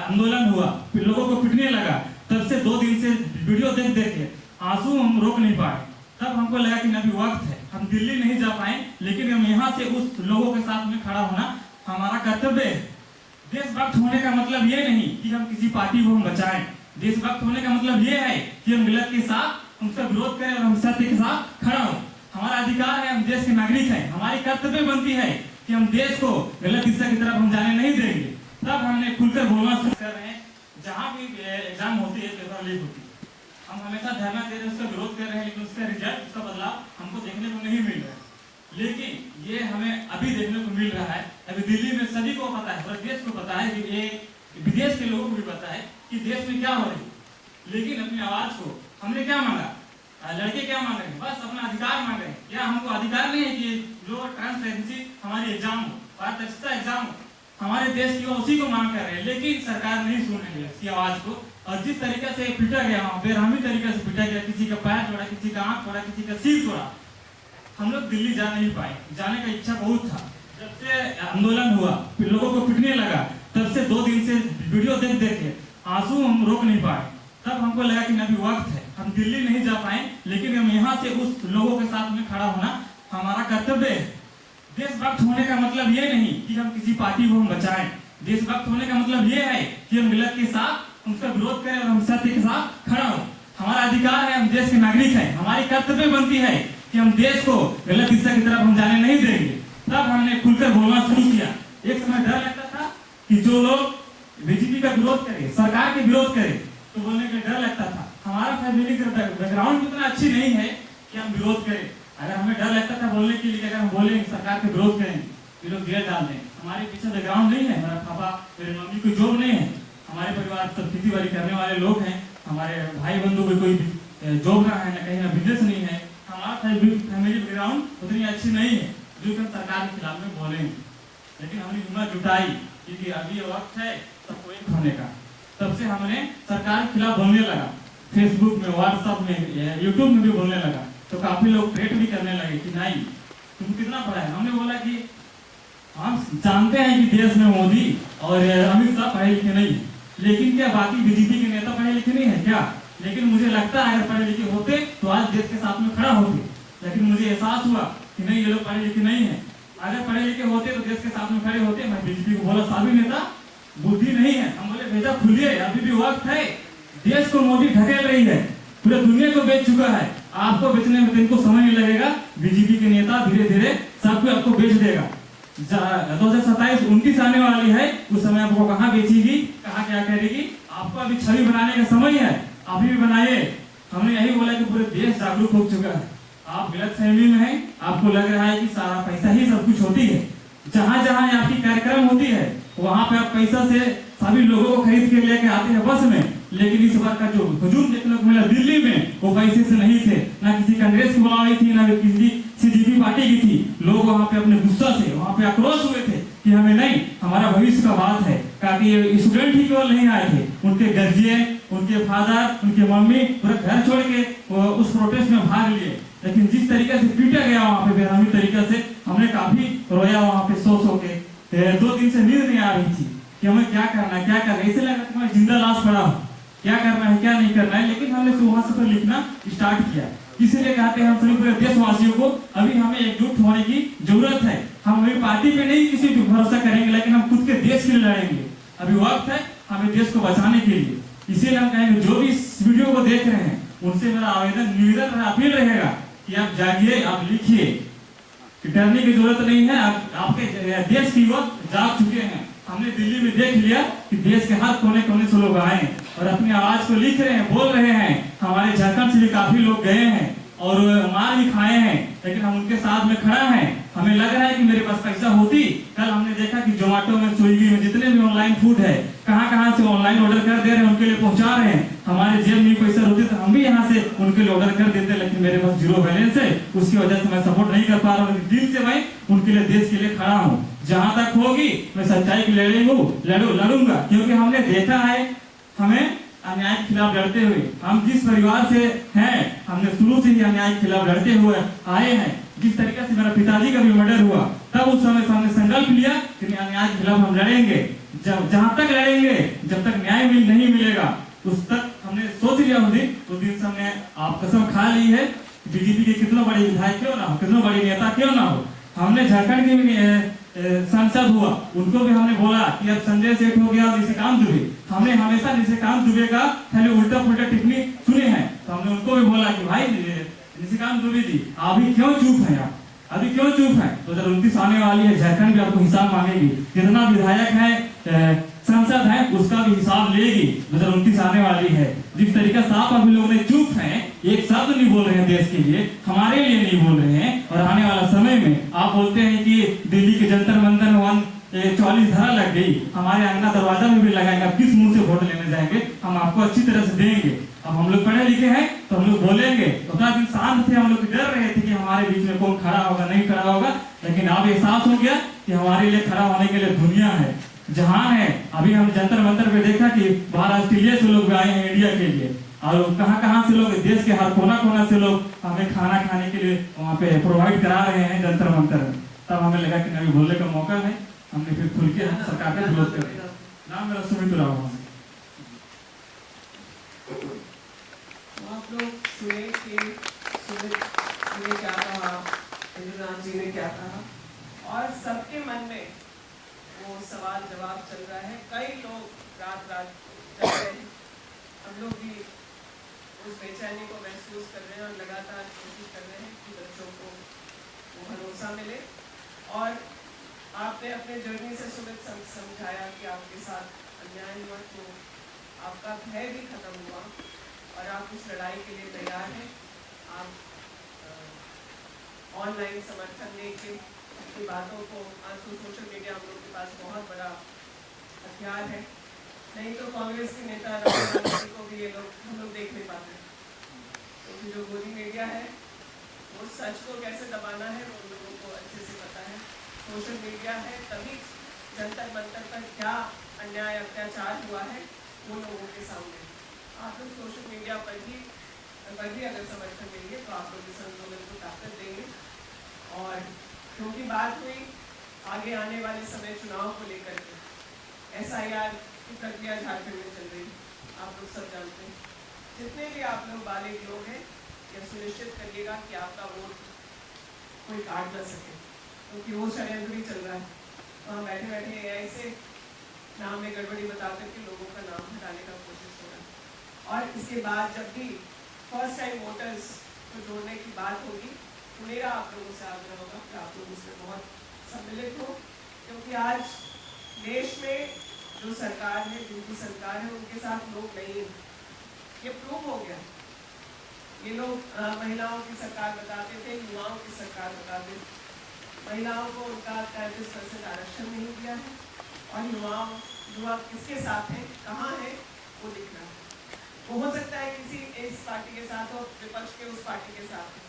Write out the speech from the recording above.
आंदोलन हुआ, फिर लोगों को पिटने लगा, तब से 2 दिन से वीडियो देख देख के आंसू हम रोक नहीं पाए। तब हमको लगा कि अभी वक्त है, हम दिल्ली नहीं जा पाए, लेकिन हम यहाँ से उस लोगों के साथ में खड़ा होना हमारा कर्तव्य है। देशभक्त होने का मतलब ये नहीं कि हम किसी पार्टी को हम बचाएं। देशभक्त होने का मतलब ये है कि हम गलत के साथ उसका विरोध करें और हम सत्य के साथ खड़ा हो। हमारा अधिकार है, हम देश के नागरिक हैं, हमारी कर्तव्य बनती है कि हम देश को गलत दिशा की तरफ हम जाने नहीं देंगे। तब हमने खुलकर बोलना शुरू कर रहे हैं। जहाँ भी एग्जाम होती है, पेपर लीक होती है, हम हमेशा धरना दे रहे हैं, उसका विरोध कर रहे हैं, लेकिन उसका रिजल्ट, उसका बदलाव हमको देखने को नहीं मिल रहा है। लेकिन ये हमें अभी देखने को मिल रहा है। अभी दिल्ली में सभी को पता है, पूरे देश को पता है, कि ये विदेश के लोगों को भी पता है कि देश में क्या हो रही है। लेकिन अपनी आवाज को हमने क्या मांगा, लड़के क्या मांग रहे हैं, बस अपना अधिकार मांग रहे हैं। क्या हमको अधिकार नहीं है कि जो ट्रांसपेरेंसी हमारी एग्जाम हो, पारदर्शिता एग्जाम हो, हमारे देश की उसी को मांग कर रहे हैं, लेकिन सरकार नहीं सुन रही है इसकी आवाज को। और जिस तरीके से पीटा गया, बेरहमी तरीके से पीटा गया, किसी का पैर तोड़ा, किसी का आंख तोड़ा, किसी का सिर तोड़ा, हम लोग दिल्ली जा नहीं पाए। जाने का इच्छा बहुत था। जब से आंदोलन हुआ, फिर लोगों को पिटने लगा, तब से 2 दिन से वीडियो देख देख के आंसू हम रोक नहीं पाए। तब हमको लगा कि अभी वक्त है, हम दिल्ली नहीं जा पाए, लेकिन हम यहाँ से उस लोगों के साथ में खड़ा होना हमारा कर्तव्य है। देशभक्त होने का मतलब ये नहीं कि हम किसी पार्टी को हम बचाएं। देशभक्त होने का मतलब ये है कि हम गलत के साथ उसका विरोध करें और हम सत्य के साथ खड़ा हो। हमारा अधिकार है, हम देश के नागरिक हैं, हमारी कर्तव्य बनती है कि हम देश को गलत दिशा की तरफ हम जाने नहीं देंगे। तब हमने खुलकर बोलना शुरू किया। एक समय डर लगता था कि जो लोग बीजेपी का विरोध करे, सरकार के विरोध करे, तो बोलने का डर लगता था। हमारा फैमिली का बैकग्राउंड इतना अच्छी नहीं है कि हम विरोध करें। अगर हमें डर लगता था बोलने के लिए, अगर हम बोले सरकार के विरोध करें, ये लोग जेल डाल दें। हमारे पीछे बैकग्राउंड नहीं है, हमारा पापा, मेरे मम्मी कोई जॉब नहीं है, हमारे परिवार सब खेती बाड़ी करने वाले लोग हैं, हमारे भाई बंधु को कोई जॉब ना है, ना कहीं ना बिजनेस नहीं है। हमारा फैमिली बैकग्राउंड उतनी अच्छी नहीं है जो कि हम सरकार के खिलाफ में बोलेंगे। लेकिन हमने हिम्मत जुटाई, क्योंकि अभी ये वक्त है सबको एक होने का। तब से हमने सरकार के खिलाफ बोलने लगा, फेसबुक में, व्हाट्सएप में, यूट्यूब में भी बोलने लगा। तो काफी लोग थ्रेट भी करने लगे कि नहीं तुम कितना पढ़ा है। हमने बोला कि हम जानते हैं कि देश में मोदी और अमित शाह पढ़े लिखे नहीं है, लेकिन क्या बाकी बीजेपी के नेता पढ़े लिखे नहीं है क्या? लेकिन मुझे लगता है अगर पढ़े लिखे होते तो आज देश के साथ में खड़ा होते। लेकिन मुझे एहसास हुआ कि नहीं, ये लोग पढ़े लिखे नहीं है। अगर पढ़े लिखे होते तो देश के साथ में खड़े होते। मैं बीजेपी को बोला, सभी नेता बुद्धि नहीं है। हम बोले बेटा खुलिए, अभी भी वक्त है। देश को मोदी ढकेल रही है, पूरे दुनिया को बेच चुका है। आपको बेचने में इनको समय नहीं लगेगा। बीजेपी के नेता धीरे धीरे सबको आपको बेच देगा। 2027-29 आने वाली है, उस समय आपको कहाँ बेचेगी, कहाँ क्या करेगी। आपको अभी छवि बनाने का समय है, अभी भी बनाइए। हमने यही बोला कि पूरे देश जागरूक हो चुका है। आप गलत फहमी में हैं, आपको लग रहा है कि सारा पैसा ही सब कुछ होती है। जहाँ जहाँ आपकी कार्यक्रम होती है वहाँ पे आप पैसा से सभी लोगों को खरीद के लेके आते हैं बस में। लेकिन इस बार का जो हुजूम देखने को मिला दिल्ली में, वो पैसे से नहीं थे, ना किसी कांग्रेस की बुलाई थी, ना किसी सीजीपी पार्टी की थी। लोग वहाँ पे अपने गुस्सा से वहाँ पे आक्रोश हुए थे कि हमें नहीं, हमारा भविष्य का बात है। ताकि स्टूडेंट ही केवल नहीं आए थे, उनके गार्जियन, उनके फादर, उनके मम्मी पूरे घर छोड़ के उस प्रोटेस्ट में भाग लिए। लेकिन जिस तरीके से पीटा गया वहाँ पे बेरहमी तरीके से, हमने काफी रोया वहाँ पे सो के। 2 दिन से नींद नहीं आ रही थी कि हमें क्या करना है, क्या करना है। ऐसे लगा कि मैं जिंदा लाश पड़ा हूँ, क्या करना है क्या नहीं करना है। लेकिन हमने वहां से लिखना स्टार्ट किया। इसीलिए कहते हैं हम सभी पूरे देशवासियों को अभी हमें एकजुट होने की जरूरत है। हम अभी पार्टी पे नहीं किसी पे भरोसा करेंगे, लेकिन हम खुद के देश के लिए लड़ेंगे। अभी वक्त है हमें देश को बचाने के लिए। इसीलिए हम कहेंगे जो भी इस वीडियो को देख रहे हैं उनसे मेरा आवेदन, निवेदन, अपील रहेगा कि आप जागिए, आप लिखिए। डरने की जरूरत नहीं है। आपके देश की युवा जाग चुके हैं। हमने दिल्ली में देख लिया कि देश के हर कोने कोने से लोग आए और अपनी आवाज को लिख रहे हैं, बोल रहे हैं। हमारे झारखंड से भी काफी लोग गए हैं और मार भी खाए हैं, लेकिन हम उनके साथ में खड़ा हैं। हमें लग रहा है कि मेरे पास पैसा होती। कल हमने देखा कि जोमेटो में, स्विगी में जितने भी ऑनलाइन फूड है, कहां से ऑनलाइन ऑर्डर कर दे रहे हैं, उनके लिए पहुंचा रहे हैं। हमारे जेब में पैसा होती तो हम भी यहाँ से उनके लिए ऑर्डर कर देते, लेकिन मेरे पास जीरो बैलेंस है, उसकी वजह से मैं सपोर्ट नहीं कर पा रहा हूँ। दिल से मैं उनके लिए, देश के लिए खड़ा हूँ। जहां तक होगी मैं सच्चाई की लड़ूंगा, क्योंकि हमने देखा है हमें अन्याय के खिलाफ लड़ते हुए। हम जिस परिवार से हैं, हमने शुरू से ही अन्याय के खिलाफ लड़ते हुए आए हैं। जिस तरीके से मेरा पिताजी का भी मर्डर हुआ, तब उस समय हमने संकल्प लिया कि अन्याय के खिलाफ हम लड़ेंगे। जब जहां तक लड़ेंगे, जब तक न्याय नहीं मिलेगा उस तक हमने सोच लिया उस दिन से हमने आप कसम खा ली है। बीजेपी के कितना बड़े विधायक क्यों ना हो, कितना बड़े नेता क्यों ना हो, हमने झारखंड के सांसद हुआ उनको भी हमने बोला कि अब संजय सेठ हो गया और निशिकांत दुबे, हमने हमेशा निशिकांत दुबे का खाली उल्टा पुल्टा टिप्पणी सुने हैं, तो हमने उनको भी बोला कि भाई निशिकांत दुबे जी अभी क्यों चुप हैं, आप अभी क्यों चुप है। 2029 आने वाली है, झारखंड भी आपको हिसाब मांगेगी, जितना विधायक है सांसद है उसका भी हिसाब लेगी। 2029 आने वाली है, जिस तरीके से आप अभी लोग चुप हैं, एक शब्द नहीं बोल रहे हैं देश के लिए, हमारे लिए नहीं बोल रहे हैं, और आने वाला समय में आप बोलते हैं कि दिल्ली के जंतर मंतर में 44 धारा लग गई, हमारे अंगना दरवाजा में भी लगाएंगे, आप किस मुंह से वोट लेने जाएंगे, हम आपको अच्छी तरह से देंगे। अब हम लोग पढ़े लिखे हैं तो हम लोग बोलेंगे, उतना दिन शांत थे, हम लोग डर रहे थे कि हमारे बीच में कौन खड़ा होगा नहीं खड़ा होगा, लेकिन अब एहसास हो गया कि हमारे लिए खड़ा होने के लिए दुनिया है, जहान है। अभी हम जंतर मंतर पे देखा कि बाहर ऑस्ट्रेलिया से लोग आए हैं इंडिया के लिए, और कहाँ से लोग, देश के हर कोना कोना से लोग हमें खाना खाने के लिए वहाँ पे प्रोवाइड करा रहे हैं जंतर मंतर में। तब हमें लगा कि अभी बोलने का मौका है, हमने फिर खुल के सरकार का विरोध कर दिया। नाम मेरा सुमित राव है। आप लोग सुने कि सुमित ने क्या कहा, इंद्रनाथ जी ने क्या कहा, और सबके मन में वो सवाल जवाब चल रहा है। कई लोग रात रात जग रहे हैं, हम लोग भी उस बेचैनी को महसूस कर रहे हैं और लगातार कोशिश कर रहे हैं कि बच्चों को वो भरोसा मिले। और आपने अपने जर्नी से सुमित समझाया कि आपके साथ अन्याय हुआ तो आपका भय भी खत्म हुआ और आप उस लड़ाई के लिए तैयार हैं। आप ऑनलाइन समर्थन लेके अपनी बातों को, आज तो सोशल मीडिया हम लोग के पास बहुत बड़ा हथियार है, नहीं तो कांग्रेस के नेता राहुल गांधी को भी ये लोग हम लोग देख नहीं पाते, क्योंकि तो जो गोदी मीडिया है वो सच को कैसे दबाना है वो लोगों को अच्छे से पता है। सोशल मीडिया है तभी जंतर मंतर पर क्या अन्याय अत्याचार हुआ है वो लोगों के सामने। आप लोग सोशल मीडिया पर भी अगर समर्थन देंगे तो आप लोग इस आंदोलन को ताकत देंगे। और क्योंकि बात हुई आगे आने वाले समय चुनाव को लेकर के, SIR की प्रक्रिया झारखंड में चल रही, आप लोग सब जानते हैं। जितने भी आप लोग बालिग लोग हैं, यह सुनिश्चित करिएगा कि आपका वोट कोई काट न सके, क्योंकि वो षड्यंत्र भी चल रहा है। वहाँ बैठे बैठे AI से नाम में गड़बड़ी बता करके लोगों का नाम हटाने का कोशिश हो रहा है। और इसके बाद जब भी फर्स्ट टाइम वोटर्स को जोड़ने की बात होगी तो मेरा आप लोगों से आग्रह होगा कि आप लोग इसमें बहुत सम्मिलित हो, क्योंकि आज देश में जो सरकार है, जिनकी सरकार है, उनके साथ लोग नहीं हैं, ये प्रूव हो गया। ये लोग महिलाओं की सरकार बताते थे, युवाओं की सरकार बताते थे, महिलाओं को उनका 33% आरक्षण नहीं दिया है, और युवा किसके साथ है, कहाँ है, वो दिख रहा है। वो हो सकता है किसी इस पार्टी के साथ हो, विपक्ष के उस पार्टी के साथ,